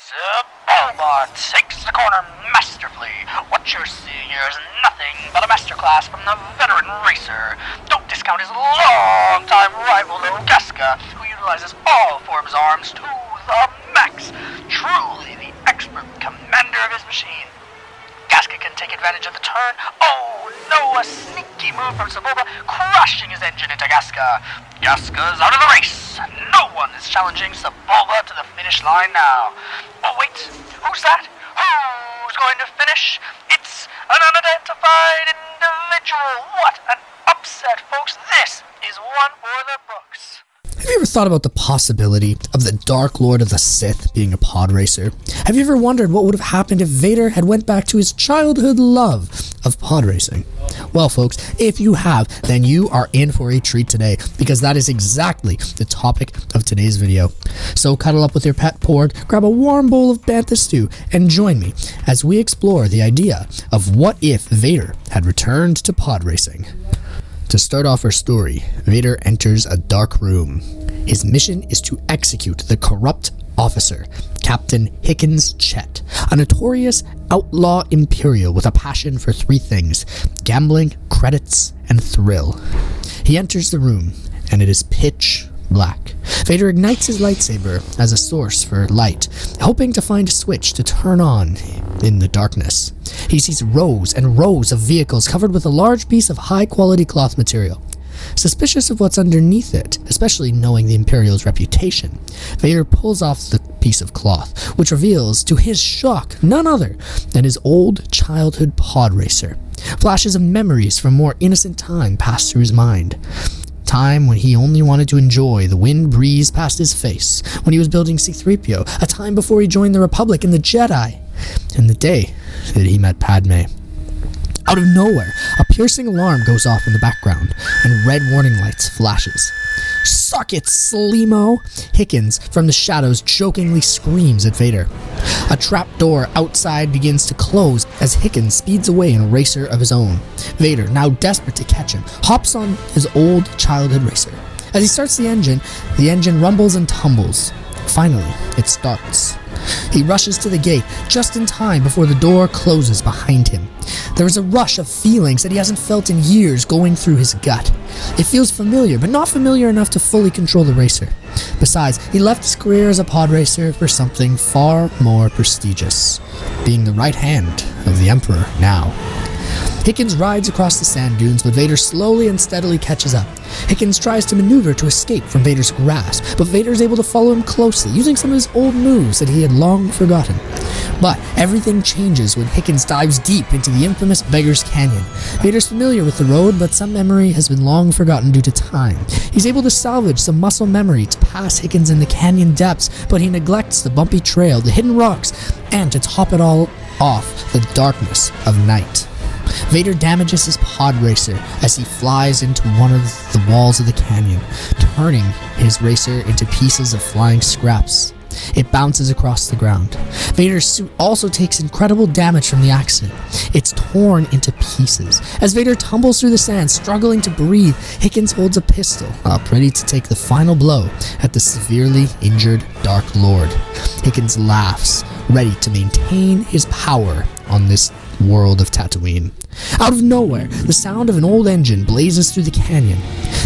Bulbot takes the corner masterfully. What you're seeing here is nothing but a masterclass from the veteran racer. Don't discount his long-time rival, though, Gaska, who utilizes all four of his arms to the max. Truly the expert commander of his machine. Gaska can take advantage of the turn. Oh no, a sneaky move from Sebulba, crushing his engine into Gaska. Gaska's out of the race. No one is challenging Sebulba to the finish line now. Oh wait, who's that? Who's going to finish? It's an unidentified individual. What an upset, folks. This is one for the books. Have you ever thought about the possibility of the Dark Lord of the Sith being a pod racer? Have you ever wondered what would have happened if Vader had went back to his childhood love of pod racing? Well, folks, if you have, then you are in for a treat today, because that is exactly the topic of today's video. So cuddle up with your pet pord, grab a warm bowl of bantha stew, and join me as we explore the idea of what if Vader had returned to pod racing. To start off our story, Vader enters a dark room. His mission is to execute the corrupt officer, Captain Hickens Chet, a notorious outlaw Imperial with a passion for three things: gambling, credits, and thrill. He enters the room, and it is pitch black. Vader ignites his lightsaber as a source for light, hoping to find a switch to turn on in the darkness. He sees rows and rows of vehicles covered with a large piece of high-quality cloth material. Suspicious of what's underneath it, especially knowing the Imperial's reputation, Vader pulls off the piece of cloth, which reveals, to his shock, none other than his old childhood pod racer. Flashes of memories from more innocent time pass through his mind. Time when he only wanted to enjoy the wind breeze past his face, when he was building C-3PO, a time before he joined the Republic and the Jedi, and the day that he met Padme. Out of nowhere, a piercing alarm goes off in the background, and red warning lights flashes. "Suck it, Slimo!" Hickens from the shadows jokingly screams at Vader. A trapdoor outside begins to close as Hickens speeds away in a racer of his own. Vader, now desperate to catch him, hops on his old childhood racer. As he starts the engine rumbles and tumbles. Finally, it starts. He rushes to the gate just in time before the door closes behind him. There is a rush of feelings that he hasn't felt in years going through his gut. It feels familiar, but not familiar enough to fully control the racer. Besides, he left his career as a pod racer for something far more prestigious, being the right hand of the Emperor now. Hickens rides across the sand dunes, but Vader slowly and steadily catches up. Hickens tries to maneuver to escape from Vader's grasp, but Vader is able to follow him closely, using some of his old moves that he had long forgotten. But everything changes when Hickens dives deep into the infamous Beggar's Canyon. Vader's familiar with the road, but some memory has been long forgotten due to time. He's able to salvage some muscle memory to pass Hickens in the canyon depths, but he neglects the bumpy trail, the hidden rocks, and to top it all off, the darkness of night. Vader damages his pod racer as he flies into one of the walls of the canyon, turning his racer into pieces of flying scraps. It bounces across the ground. Vader's suit also takes incredible damage from the accident. It's torn into pieces. As Vader tumbles through the sand, struggling to breathe, Hickens holds a pistol up, ready to take the final blow at the severely injured Dark Lord. Hickens laughs, ready to maintain his power on this world of Tatooine. Out of nowhere, the sound of an old engine blazes through the canyon.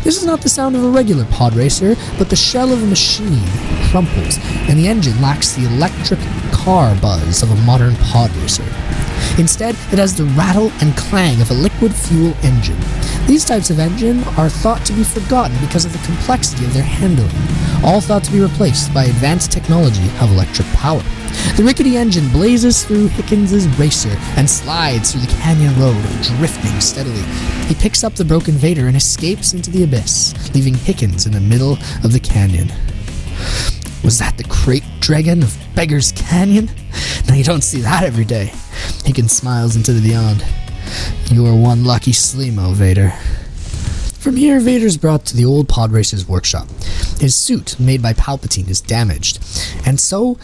This is not the sound of a regular pod racer, but the shell of a machine crumples, and the engine lacks the electric car buzz of a modern pod racer. Instead, it has the rattle and clang of a liquid fuel engine. These types of engine are thought to be forgotten because of the complexity of their handling, all thought to be replaced by advanced technology of electric power. The rickety engine blazes through Hickens' racer and slides through the canyon road, drifting steadily. He picks up the broken Vader and escapes into the abyss, leaving Hickens in the middle of the canyon. Was that the crate dragon of Beggar's Canyon? Now you don't see that every day. Hickens smiles into the beyond. You are one lucky Slimo, Vader. From here, Vader's brought to the old pod racer's workshop. His suit, made by Palpatine, is damaged, and so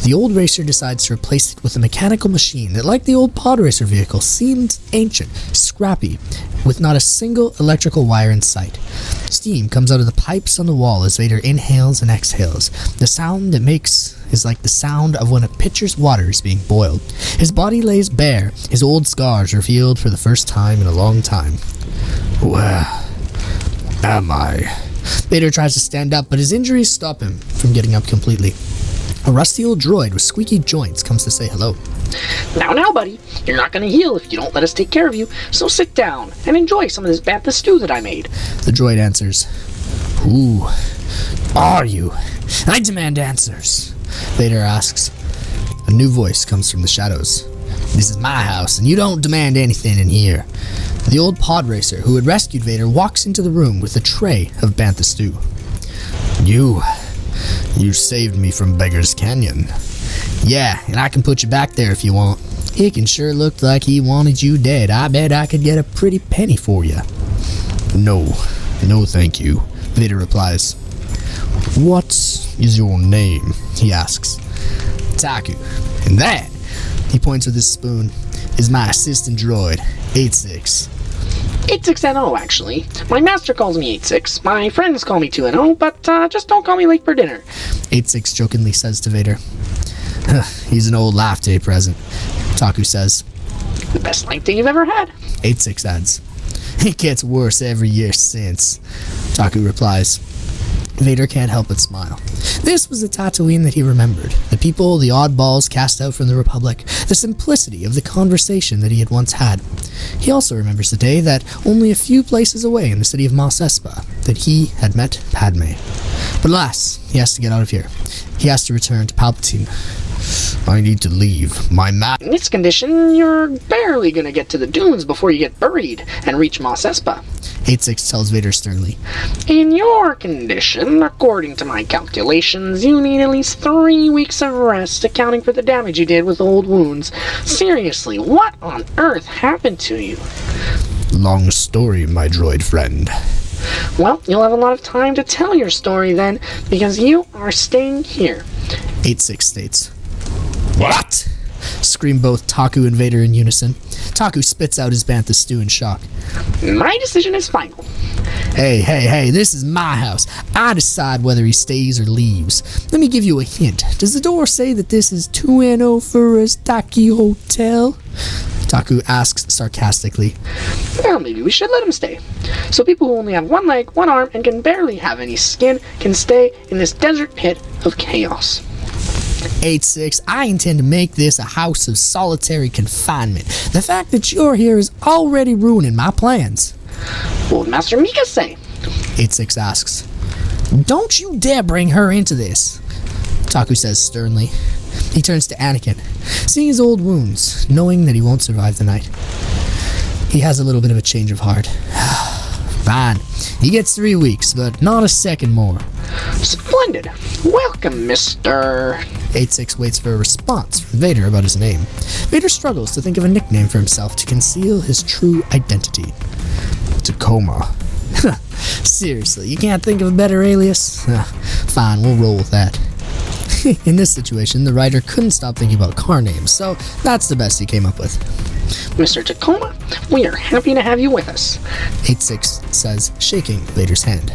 the old racer decides to replace it with a mechanical machine that, like the old pod racer vehicle, seemed ancient, scrappy, with not a single electrical wire in sight. Steam comes out of the pipes on the wall as Vader inhales and exhales. The sound it makes is like the sound of when a pitcher's water is being boiled. His body lays bare, his old scars revealed for the first time in a long time. Where am I? Vader tries to stand up, but his injuries stop him from getting up completely. A rusty old droid with squeaky joints comes to say hello. Now, buddy, you're not gonna heal if you don't let us take care of you, so sit down and enjoy some of this bantha stew that I made. The droid answers. Who are you? I demand answers. Vader asks. A new voice comes from the shadows. This is my house, and you don't demand anything in here. The old podracer who had rescued Vader walks into the room with a tray of bantha stew. You saved me from Beggar's Canyon. Yeah, and I can put you back there if you want. It sure looked like he wanted you dead. I bet I could get a pretty penny for you. No thank you, Vader replies. What is your name? He asks. Taku. And that, he points with his spoon, is my assistant droid, 86. 86NO, actually. My master calls me 86. My friends call me 2NO, but just don't call me late for dinner. 86 jokingly says to Vader. He's an old laugh day present, Taku says. The best life day you've ever had. 86 adds. It gets worse every year since, Taku replies. Vader can't help but smile. This was the Tatooine that he remembered. The people, the oddballs cast out from the Republic, the simplicity of the conversation that he had once had. He also remembers the day that only a few places away in the city of Mos Espa that he had met Padme. But alas, he has to get out of here. He has to return to Palpatine. I need to leave. In this condition, you're barely gonna get to the dunes before you get buried and reach Mos Espa. 86 tells Vader sternly. In your condition, according to my calculations, you need at least 3 weeks of rest, accounting for the damage you did with old wounds. Seriously, what on earth happened to you? Long story, my droid friend. Well, you'll have a lot of time to tell your story then, because you are staying here. 86 states. What? Scream both Taku and Vader in unison. Taku spits out his bantha stew in shock. My decision is final. Hey, this is my house. I decide whether he stays or leaves. Let me give you a hint. Does the door say that this is 2NO Furastaki Hotel? Taku asks sarcastically. Well, maybe we should let him stay. So people who only have one leg, one arm, and can barely have any skin can stay in this desert pit of chaos. 86, I intend to make this a house of solitary confinement. The fact that you're here is already ruining my plans. What would Master Mika say? 86 asks. Don't you dare bring her into this, Taku says sternly. He turns to Anakin, seeing his old wounds, knowing that he won't survive the night. He has a little bit of a change of heart. Fine, he gets 3 weeks, but not a second more. Splendid. Welcome, Mr. 86 waits for a response from Vader about his name. Vader struggles to think of a nickname for himself to conceal his true identity. Tacoma. Seriously, you can't think of a better alias? Fine, we'll roll with that. In this situation, the writer couldn't stop thinking about car names, so that's the best he came up with. Mr. Tacoma, we are happy to have you with us. 86 says, shaking Vader's hand.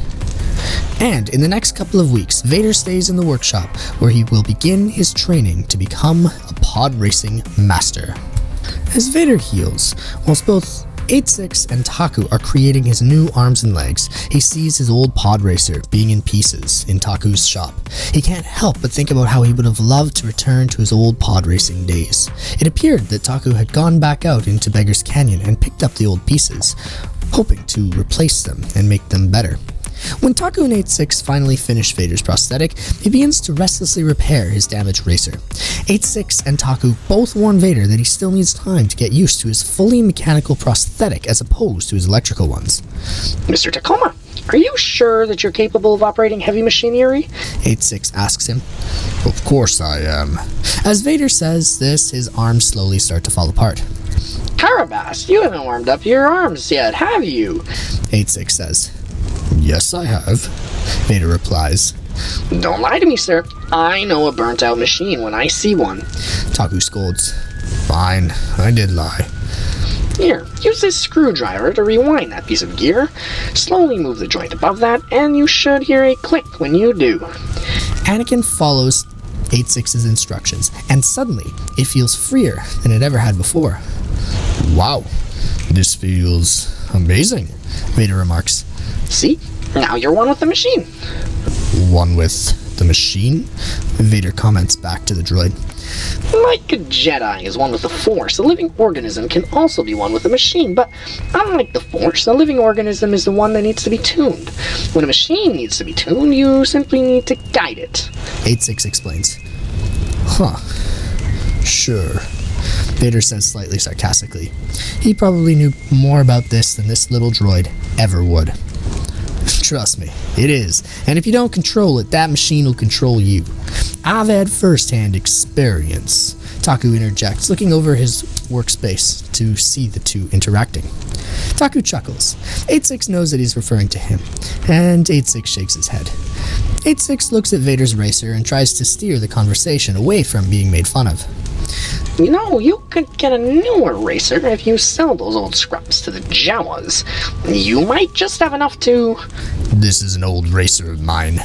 And in the next couple of weeks, Vader stays in the workshop where he will begin his training to become a pod racing master. As Vader heals, whilst both 86 and Taku are creating his new arms and legs, he sees his old pod racer being in pieces in Taku's shop. He can't help but think about how he would have loved to return to his old pod racing days. It appeared that Taku had gone back out into Beggar's Canyon and picked up the old pieces, hoping to replace them and make them better. When Taku and 86 finally finish Vader's prosthetic, he begins to restlessly repair his damaged racer. 86 and Taku both warn Vader that he still needs time to get used to his fully mechanical prosthetic as opposed to his electrical ones. Mr. Tacoma, are you sure that you're capable of operating heavy machinery? 86 asks him. Of course I am. As Vader says this, his arms slowly start to fall apart. Karabas, you haven't warmed up your arms yet, have you? 86 says. Yes, I have, Vader replies. Don't lie to me, sir. I know a burnt-out machine when I see one. Taku scolds. Fine, I did lie. Here, use this screwdriver to rewind that piece of gear. Slowly move the joint above that, and you should hear a click when you do. Anakin follows 86's instructions, and suddenly it feels freer than it ever had before. Wow, this feels amazing, Vader remarks. See? Now you're one with the machine. One with the machine? Vader comments back to the droid. Like a Jedi is one with the Force, a living organism can also be one with a machine, but unlike the Force, a living organism is the one that needs to be tuned. When a machine needs to be tuned, you simply need to guide it. 86 explains. Huh. Sure. Vader says slightly sarcastically. He probably knew more about this than this little droid ever would. Trust me, it is. And if you don't control it, that machine will control you. I've had first-hand experience, Taku interjects, looking over his workspace to see the two interacting. Taku chuckles. 86 knows that he's referring to him, and 86 shakes his head. 86 looks at Vader's racer and tries to steer the conversation away from being made fun of. You know, you could get a newer racer if you sell those old scraps to the Jawas. You might just have enough to... This is an old racer of mine.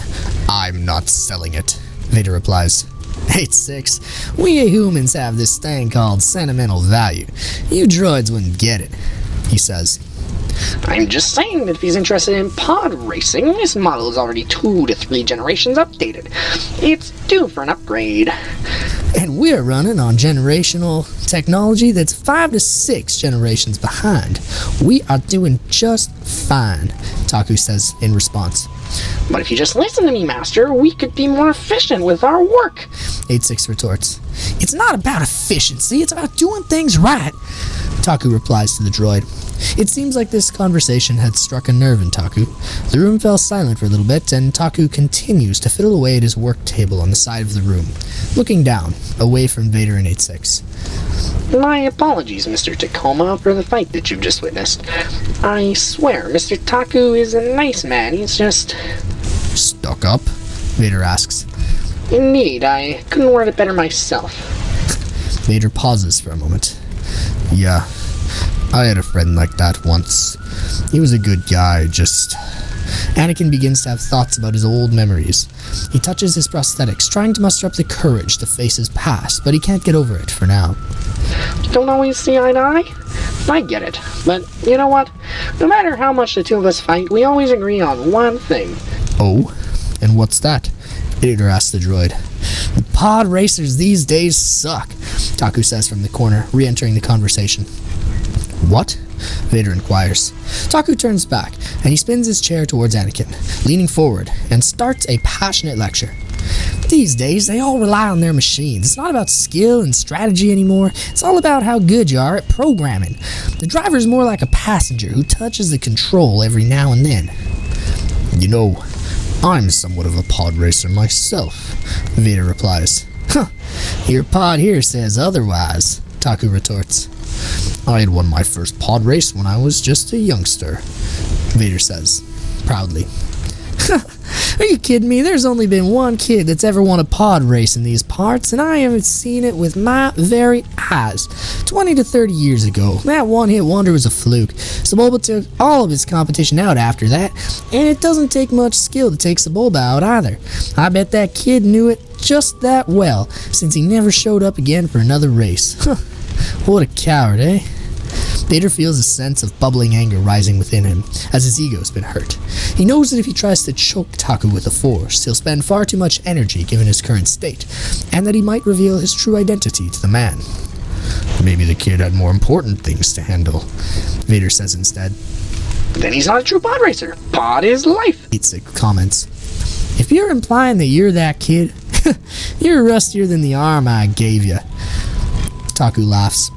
I'm not selling it, Vader replies. 86, we humans have this thing called sentimental value. You droids wouldn't get it, he says. I'm just saying that if he's interested in pod racing, this model is already 2 to 3 generations updated. It's due for an upgrade. And we're running on generational technology that's 5 to 6 generations behind. We are doing just fine, Taku says in response. But if you just listen to me, Master, we could be more efficient with our work. 86 retorts. It's not about efficiency, it's about doing things right, Taku replies to the droid. It seems like this conversation had struck a nerve in Taku. The room fell silent for a little bit, and Taku continues to fiddle away at his work table on the side of the room, looking down, away from Vader and 86. My apologies, Mr. Tacoma, for the fight that you've just witnessed. I swear, Mr. Taku is a nice man, he's just... Stuck up? Vader asks. Indeed, I couldn't word it better myself. Vader pauses for a moment. Yeah, I had a friend like that once. He was a good guy, just... Anakin begins to have thoughts about his old memories. He touches his prosthetics, trying to muster up the courage to face his past, but he can't get over it for now. Don't always see eye to eye? I get it, but you know what? No matter how much the two of us fight, we always agree on one thing. Oh? And what's that? Vader asks the droid. Pod racers these days suck, Taku says from the corner, re-entering the conversation. What? Vader inquires. Taku turns back, and he spins his chair towards Anakin, leaning forward, and starts a passionate lecture. These days, they all rely on their machines. It's not about skill and strategy anymore. It's all about how good you are at programming. The driver's more like a passenger who touches the control every now and then. You know, I'm somewhat of a pod racer myself, Vader replies. Huh, your pod here says otherwise, Taku retorts. I had won my first pod race when I was just a youngster, Vader says, proudly. Are you kidding me? There's only been one kid that's ever won a pod race in these parts, and I haven't seen it with my very eyes. 20 to 30 years ago, that one-hit wonder was a fluke. Sebulba took all of his competition out after that, and it doesn't take much skill to take Sebulba out either. I bet that kid knew it just that well, since he never showed up again for another race. What a coward, eh? Vader feels a sense of bubbling anger rising within him, as his ego's been hurt. He knows that if he tries to choke Taku with the Force, he'll spend far too much energy given his current state, and that he might reveal his true identity to the man. Maybe the kid had more important things to handle, Vader says instead. Then he's not a true pod racer. Pod is life. 86 comments. If you're implying that you're that kid, you're rustier than the arm I gave you. Taku laughs.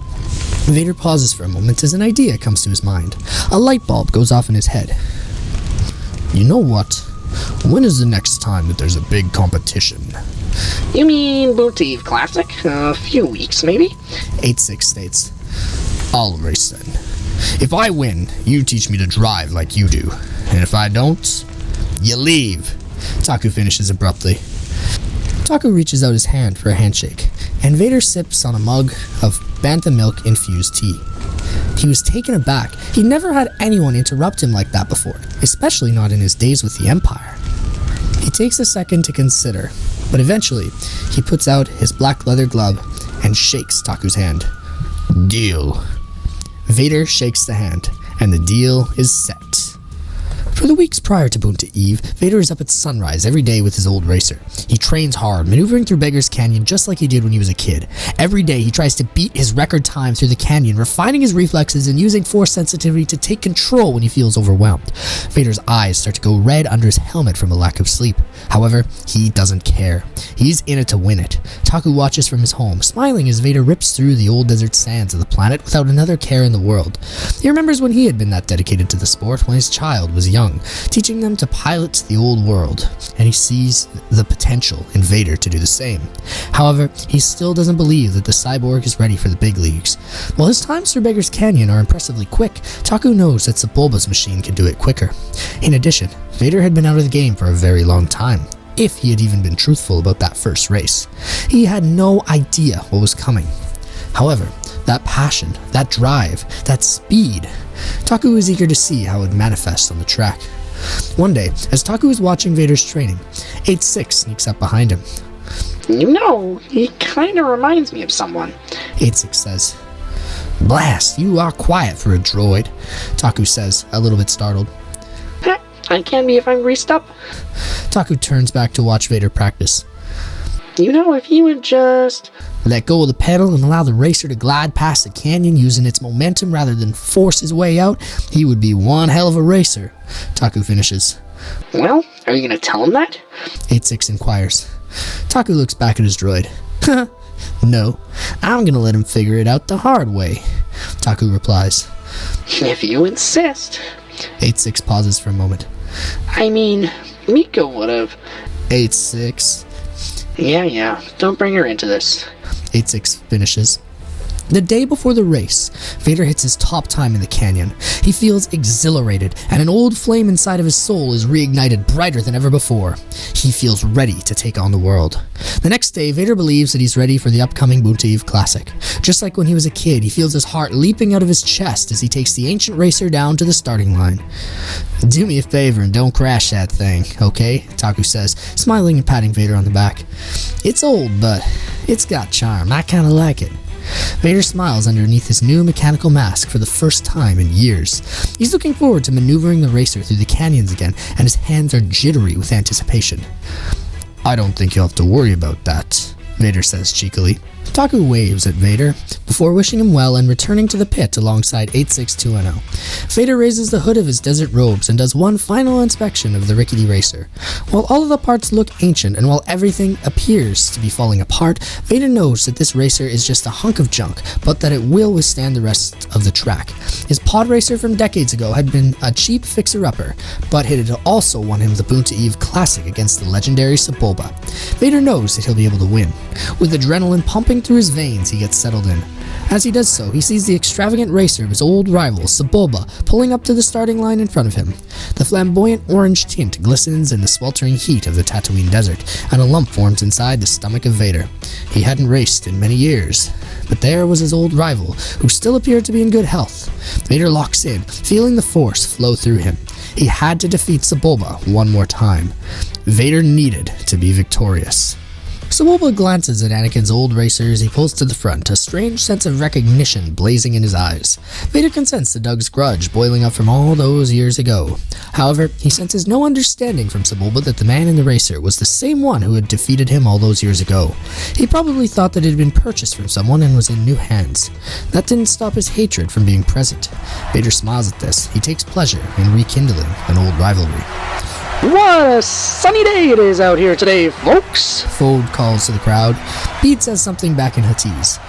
Vader pauses for a moment as an idea comes to his mind. A light bulb goes off in his head. You know what? When is the next time that there's a big competition? You mean Bootive Classic? A few weeks, maybe? 86 states. I'll race then. If I win, you teach me to drive like you do. And if I don't, you leave. Taku finishes abruptly. Taku reaches out his hand for a handshake, and Vader sips on a mug of bantha milk infused tea. He was taken aback. He'd never had anyone interrupt him like that before, especially not in his days with the Empire. He takes a second to consider, but eventually, he puts out his black leather glove and shakes Taku's hand. Deal. Vader shakes the hand, and the deal is set. For the weeks prior to Boonta Eve, Vader is up at sunrise every day with his old racer. He trains hard, maneuvering through Beggar's Canyon just like he did when he was a kid. Every day he tries to beat his record time through the canyon, refining his reflexes and using force sensitivity to take control when he feels overwhelmed. Vader's eyes start to go red under his helmet from a lack of sleep. However, he doesn't care. He's in it to win it. Taku watches from his home, smiling as Vader rips through the old desert sands of the planet without another care in the world. He remembers when he had been that dedicated to the sport when his child was young, teaching them to pilot the old world, and he sees the potential in Vader to do the same. However, he still doesn't believe that the cyborg is ready for the big leagues. While his times through Beggar's Canyon are impressively quick, Taku knows that Sebulba's machine can do it quicker. In addition, Vader had been out of the game for a very long time, if he had even been truthful about that first race. He had no idea what was coming. However, that passion, that drive, that speed, Taku is eager to see how it manifests on the track. One day, as Taku is watching Vader's training, 8-6 sneaks up behind him. You know, he kinda reminds me of someone. 8-6 says. Blast, you are quiet for a droid, Taku says, a little bit startled. I can be if I'm greased up. Taku turns back to watch Vader practice. You know, if he would just let go of the pedal and allow the racer to glide past the canyon using its momentum rather than force his way out, he would be one hell of a racer, Taku finishes. Well, are you gonna tell him that? 8-6 inquires. Taku looks back at his droid. No, I'm gonna let him figure it out the hard way, Taku replies. If you insist. 8-6 pauses for a moment. I mean, Miko would've. 8-6. Yeah, don't bring her into this. 8-6 finishes. The day before the race, Vader hits his top time in the canyon. He feels exhilarated, and an old flame inside of his soul is reignited brighter than ever before. He feels ready to take on the world. The next day, Vader believes that he's ready for the upcoming Boonta Eve Classic. Just like when he was a kid, he feels his heart leaping out of his chest as he takes the ancient racer down to the starting line. Do me a favor and don't crash that thing, okay? Taku says, smiling and patting Vader on the back. It's old, but it's got charm. I kinda like it. Vader smiles underneath his new mechanical mask for the first time in years. He's looking forward to maneuvering the racer through the canyons again, and his hands are jittery with anticipation. I don't think you'll have to worry about that, Vader says cheekily. Taku waves at Vader before wishing him well and returning to the pit alongside 86210. Vader raises the hood of his desert robes and does one final inspection of the rickety racer. While all of the parts look ancient and while everything appears to be falling apart, Vader knows that this racer is just a hunk of junk, but that it will withstand the rest of the track. His pod racer from decades ago had been a cheap fixer-upper, but it had also won him the Boonta Eve Classic against the legendary Sebulba. Vader knows that he'll be able to win. With adrenaline pumping through his veins, he gets settled in. As he does so, he sees the extravagant racer of his old rival, Sebulba, pulling up to the starting line in front of him. The flamboyant orange tint glistens in the sweltering heat of the Tatooine desert, and a lump forms inside the stomach of Vader. He hadn't raced in many years, but there was his old rival, who still appeared to be in good health. Vader locks in, feeling the force flow through him. He had to defeat Sebulba one more time. Vader needed to be victorious. Sebulba glances at Anakin's old racer as he pulls to the front, a strange sense of recognition blazing in his eyes. Vader can sense the Doug's grudge boiling up from all those years ago. However, he senses no understanding from Sebulba that the man in the racer was the same one who had defeated him all those years ago. He probably thought that it had been purchased from someone and was in new hands. That didn't stop his hatred from being present. Vader smiles at this. He takes pleasure in rekindling an old rivalry. What a sunny day it is out here today, folks! Fold calls to the crowd. Pete says something back in Huttese.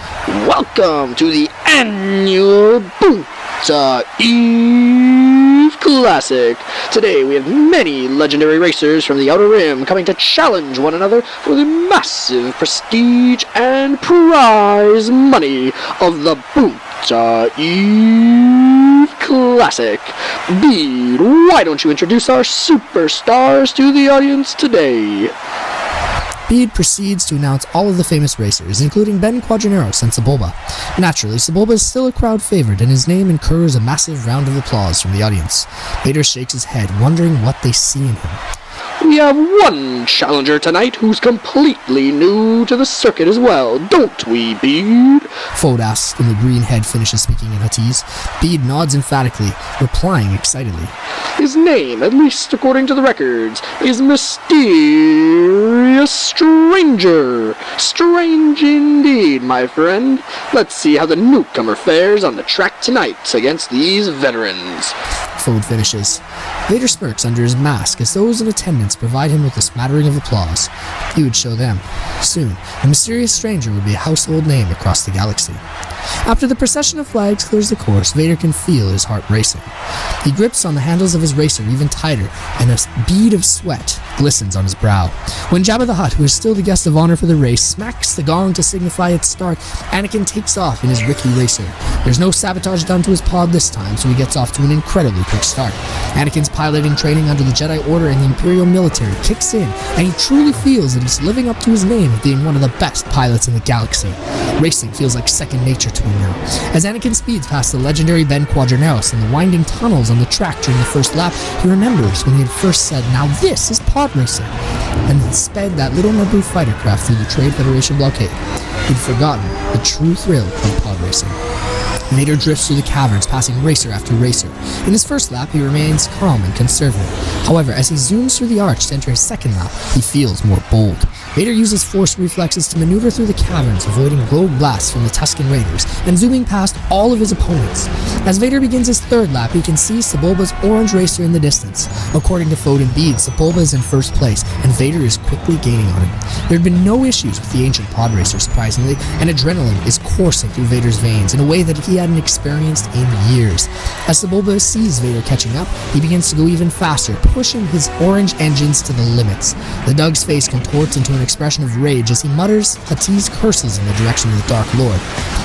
Welcome to the annual Boonta Eve Classic. Today we have many legendary racers from the Outer Rim coming to challenge one another for the massive prestige and prize money of the Boonta Eve Classic. Bede, why don't you introduce our superstars to the audience today? Bede proceeds to announce all of the famous racers, including Ben Quadraneros and Sebulba. Naturally, Sebulba is still a crowd favorite, and his name incurs a massive round of applause from the audience. Vader shakes his head, wondering what they see in him. We have one challenger tonight who's completely new to the circuit as well, don't we, Bede? Fode asks when the green head finishes speaking in Huttese. Bede nods emphatically, replying excitedly. His name, at least according to the records, is Mysterious Stranger. Strange indeed, my friend. Let's see how the newcomer fares on the track tonight against these veterans. Fode finishes. Vader smirks under his mask as those in attendance provide him with a smattering of applause. He would show them. Soon, the mysterious stranger would be a household name across the galaxy. After the procession of flags clears the course, Vader can feel his heart racing. He grips on the handles of his racer even tighter, and a bead of sweat glistens on his brow. When Jabba the Hutt, who is still the guest of honor for the race, smacks the gong to signify its start, Anakin takes off in his Ricky racer. There's no sabotage done to his pod this time, so he gets off to an incredibly quick start. Anakin's piloting training under the Jedi Order and the Imperial military kicks in, and he truly feels that he's living up to his name of being one of the best pilots in the galaxy. Racing feels like second nature to him now. As Anakin speeds past the legendary Ben Quadraneros and the winding tunnels on the track during the first lap, he remembers when he had first said, "Now this is pod racing," and then sped that little Naboo fighter craft through the Trade Federation blockade. He'd forgotten the true thrill of pod racing. Vader drifts through the caverns, passing racer after racer. In his first lap, he remains calm and conservative. However, as he zooms through the arch to enter his second lap, he feels more bold. Vader uses force reflexes to maneuver through the caverns, avoiding rogue blasts from the Tusken Raiders, and zooming past all of his opponents. As Vader begins his third lap, he can see Sebulba's orange racer in the distance. According to Fode and Bede, Sebulba is in first place, and Vader is quickly gaining on him. There had been no issues with the ancient pod racer, surprisingly, and adrenaline is coursing through Vader's veins in a way that he hadn't experienced in years. As Sebulba sees Vader catching up, he begins to go even faster, pushing his orange engines to the limits. The Dug's face contorts into an expression of rage as he mutters Huttese curses in the direction of the Dark Lord.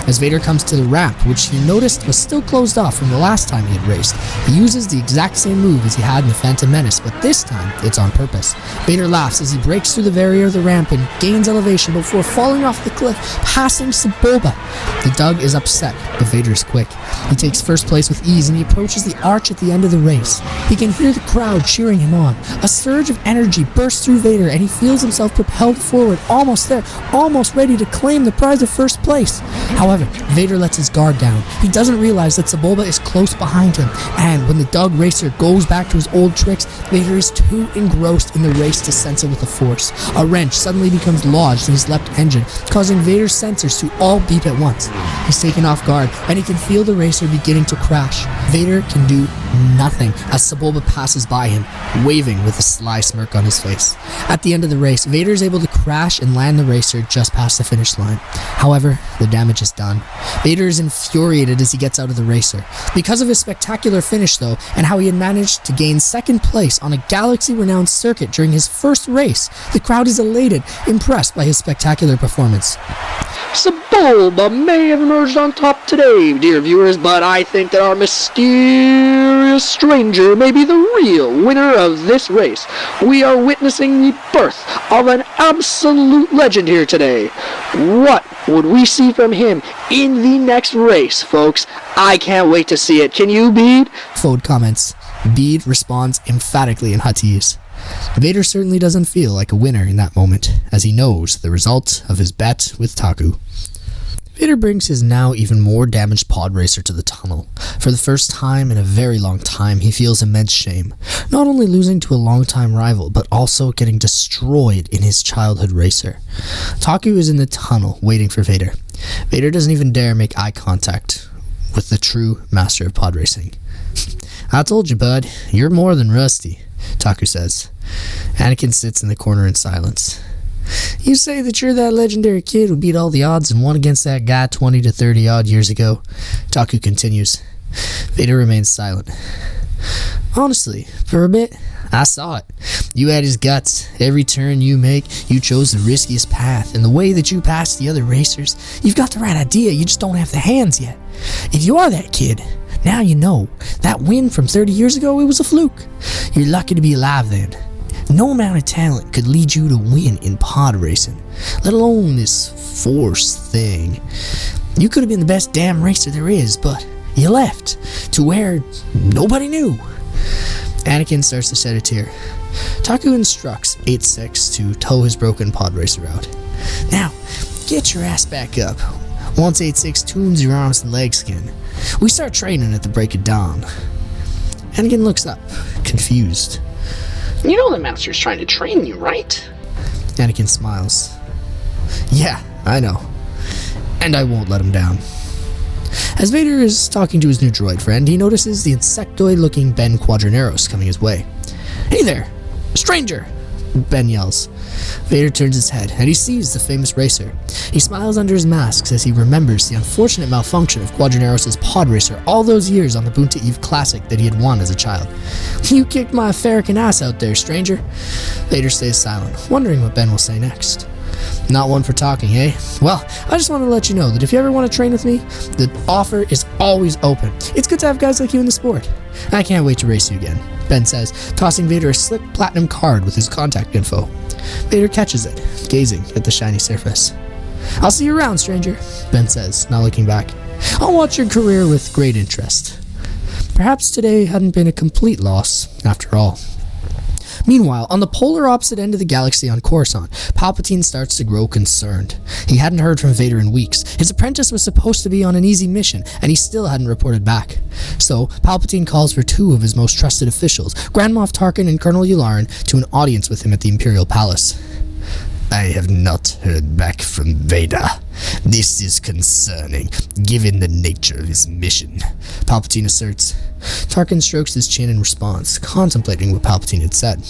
As Vader comes to the ramp, which he noticed was still closed off from the last time he had raced, he uses the exact same move as he had in the Phantom Menace, but this time it's on purpose. Vader laughs as he breaks through the barrier of the ramp and gains elevation before falling off the cliff, passing Sebulba. The Dug is upset, but Vader is quick. He takes first place with ease and he approaches the arch at the end of the race. He can hear the crowd cheering him on. A surge of energy bursts through Vader and he feels himself propelled forward, almost there, almost ready to claim the prize of first place. However, Vader lets his guard down. He doesn't realize that Sebulba is close behind him, and when the Dug racer goes back to his old tricks, Vader is too engrossed in the race to sense it with the Force. A wrench suddenly becomes lodged in his left engine, causing Vader's sensors to all beep at once. He's taken off guard, and he can feel the racer beginning to crash. Vader can do nothing as Sebulba passes by him, waving with a sly smirk on his face. At the end of the race, Vader is able to crash and land the racer just past the finish line. However, the damage is done. Vader is infuriated as he gets out of the racer. Because of his spectacular finish, though, and how he had managed to gain second place on a galaxy-renowned circuit during his first race, the crowd is elated, impressed by his spectacular performance. Sebulba may have emerged on top today, dear viewers, but I think that our mysterious stranger may be the real winner of this race. We are witnessing the birth of an absolute legend here today. What would we see from him in the next race, folks? I can't wait to see it. Can you, Bede? Fode comments. Bede responds emphatically in Huttese. Vader certainly doesn't feel like a winner in that moment, as he knows the result of his bet with Taku. Vader brings his now even more damaged pod racer to the tunnel. For the first time in a very long time, he feels immense shame, not only losing to a longtime rival, but also getting destroyed in his childhood racer. Taku is in the tunnel, waiting for Vader. Vader doesn't even dare make eye contact with the true master of pod racing. "I told you, bud, you're more than rusty," Taku says. Anakin sits in the corner in silence. "You say that you're that legendary kid who beat all the odds and won against that guy 20 to 30 odd years ago," Taku continues. Vader remains silent. "Honestly, for a bit, I saw it. You had his guts. Every turn you make, you chose the riskiest path, and the way that you passed the other racers, you've got the right idea, you just don't have the hands yet. If you are that kid, now you know. That win from 30 years ago, it was a fluke. You're lucky to be alive then. No amount of talent could lead you to win in pod racing, let alone this force thing. You could have been the best damn racer there is, but you left to where nobody knew. Anakin starts to shed a tear. Taku instructs 8-6 to tow his broken pod racer out. Now, get your ass back up. Once 8-6 tunes your arms and legs again, we start training at the break of dawn. Anakin looks up, confused. You know the Master's trying to train you, right? Anakin smiles. Yeah, I know. And I won't let him down. As Vader is talking to his new droid friend, he notices the insectoid-looking Ben Quadraneros coming his way. Hey there, stranger! Ben yells. Vader turns his head, and he sees the famous racer. He smiles under his mask as he remembers the unfortunate malfunction of Quadraneros' pod racer all those years on the Boonta Eve Classic that he had won as a child. You kicked my Farrakhan ass out there, stranger. Vader stays silent, wondering what Ben will say next. Not one for talking, eh? Well, I just want to let you know that if you ever want to train with me, the offer is always open. It's good to have guys like you in the sport. I can't wait to race you again, Ben says, tossing Vader a slick platinum card with his contact info. Vader catches it, gazing at the shiny surface. I'll see you around, stranger, Ben says, not looking back. I'll watch your career with great interest. Perhaps today hadn't been a complete loss, after all. Meanwhile, on the polar opposite end of the galaxy on Coruscant, Palpatine starts to grow concerned. He hadn't heard from Vader in weeks. His apprentice was supposed to be on an easy mission, and he still hadn't reported back. So, Palpatine calls for two of his most trusted officials, Grand Moff Tarkin and Colonel Yularen, to an audience with him at the Imperial Palace. I have not heard back from Vader. This is concerning, given the nature of his mission, Palpatine asserts. Tarkin strokes his chin in response, contemplating what Palpatine had said.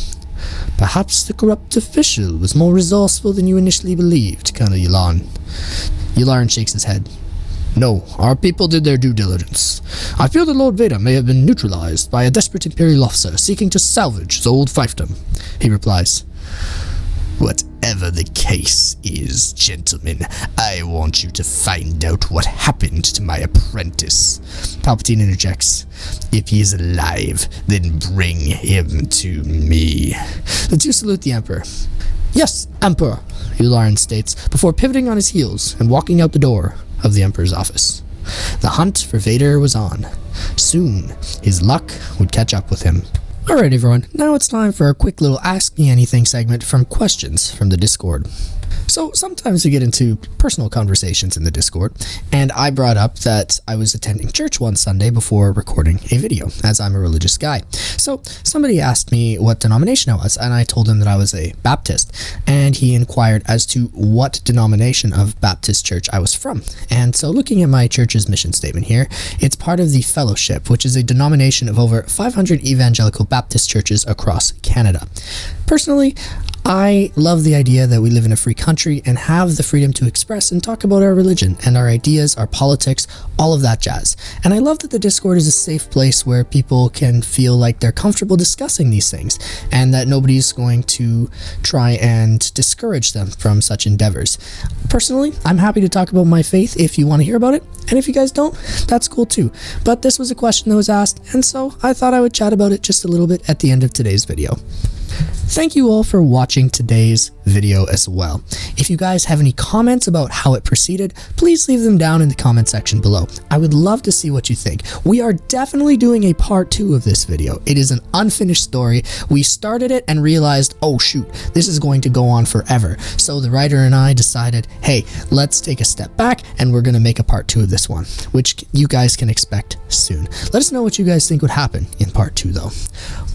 Perhaps the corrupt official was more resourceful than you initially believed, Colonel Yularen. Yularen shakes his head. No, our people did their due diligence. I feel that Lord Vader may have been neutralized by a desperate Imperial officer seeking to salvage his old fiefdom, he replies. Whatever the case is, gentlemen, I want you to find out what happened to my apprentice. Palpatine interjects. If he is alive, then bring him to me. The two salute the Emperor. Yes, Emperor, Yularen states, before pivoting on his heels and walking out the door of the Emperor's office. The hunt for Vader was on. Soon, his luck would catch up with him. Alright everyone, now it's time for a quick little Ask Me Anything segment from questions from the Discord. So sometimes we get into personal conversations in the Discord, and I brought up that I was attending church one Sunday before recording a video, as I'm a religious guy. So somebody asked me what denomination I was, and I told him that I was a Baptist, and he inquired as to what denomination of Baptist church I was from. And so looking at my church's mission statement here, it's part of the Fellowship, which is a denomination of over 500 evangelical Baptist churches across Canada. Personally, I love the idea that we live in a free country and have the freedom to express and talk about our religion and our ideas, our politics, all of that jazz. And I love that the Discord is a safe place where people can feel like they're comfortable discussing these things and that nobody's going to try and discourage them from such endeavors. Personally, I'm happy to talk about my faith if you want to hear about it, and if you guys don't, that's cool too. But this was a question that was asked, and so I thought I would chat about it just a little bit at the end of today's video. Thank you all for watching today's video as well. If you guys have any comments about how it proceeded, please leave them down in the comment section below. I would love to see what you think. We are definitely doing a part 2 of this video. It is an unfinished story. We started it and realized, oh shoot, this is going to go on forever. So the writer and I decided, hey, let's take a step back and we're going to make a part 2 of this one, which you guys can expect soon. Let us know what you guys think would happen in part 2 though.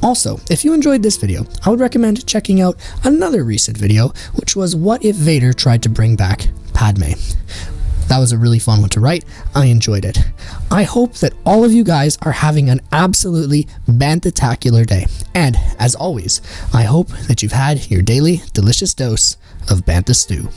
Also, if you enjoyed this video, I would recommend checking out another recent video, which was what if Vader tried to bring back Padme. That was a really fun one to write. I enjoyed it. I hope that all of you guys are having an absolutely bantatacular day. And as always, I hope that you've had your daily delicious dose of Banta Stew.